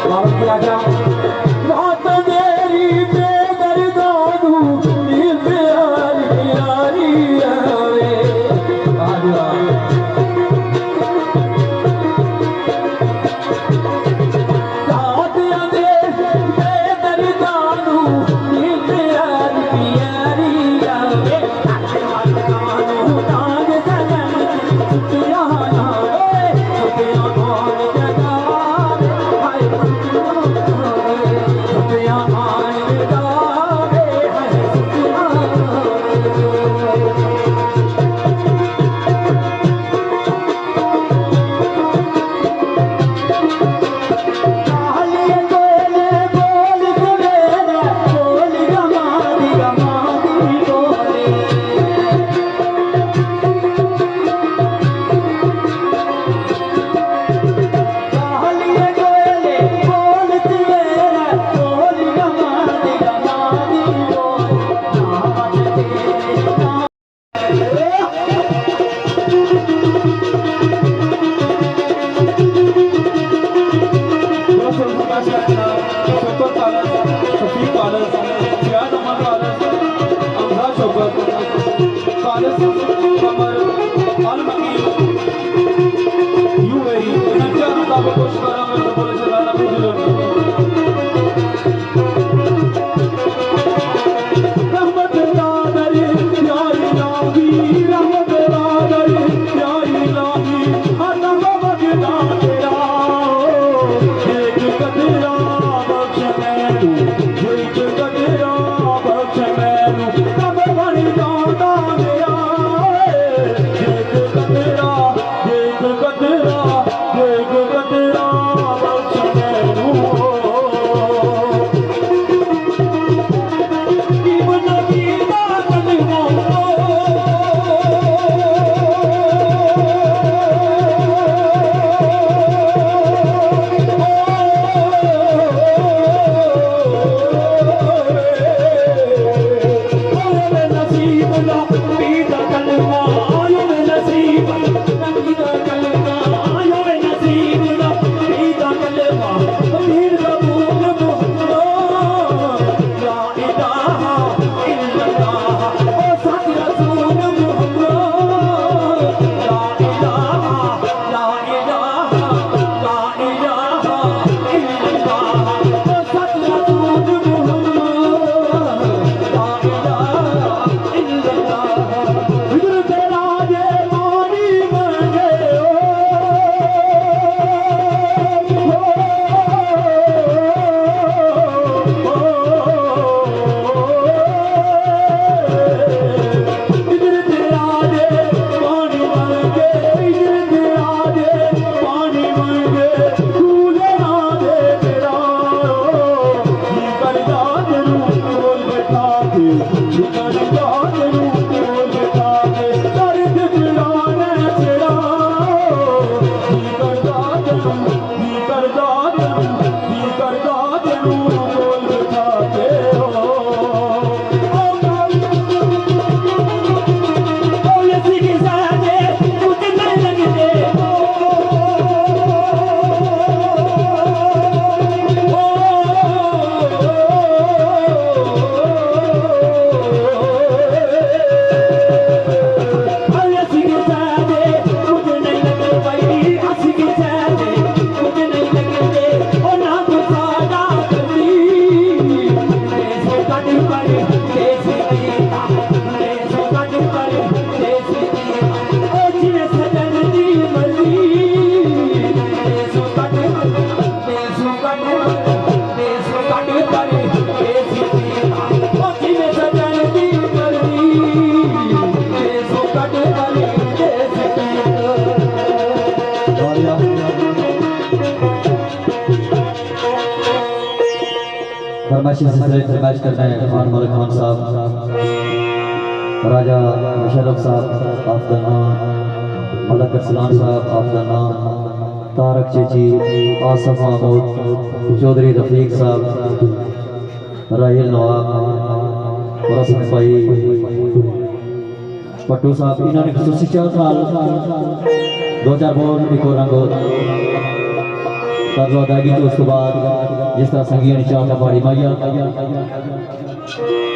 बाबा की आजा रात मेरी बेदर्दानू दिल प्यारी प्यारी आवे आजा फरमाइशी सिलसिले फरमाइश करते हैं खान मलिक खान साहब, राजा मुशर्रफ साहब ऑफ द नाम, मलक अरसलान साहब ऑफ द नाम, तारक चेची, आसफ महमूद, चौधरी रफीक साहब, राहिल नवाब, रसन भाई पट्टू साहब, इन्होंने खसूसी 4 साल 2000 बोल इको रंगो कर्ज अदायगी तो उस बाद जिस तरह संगीत चाह का बाड़ी माइया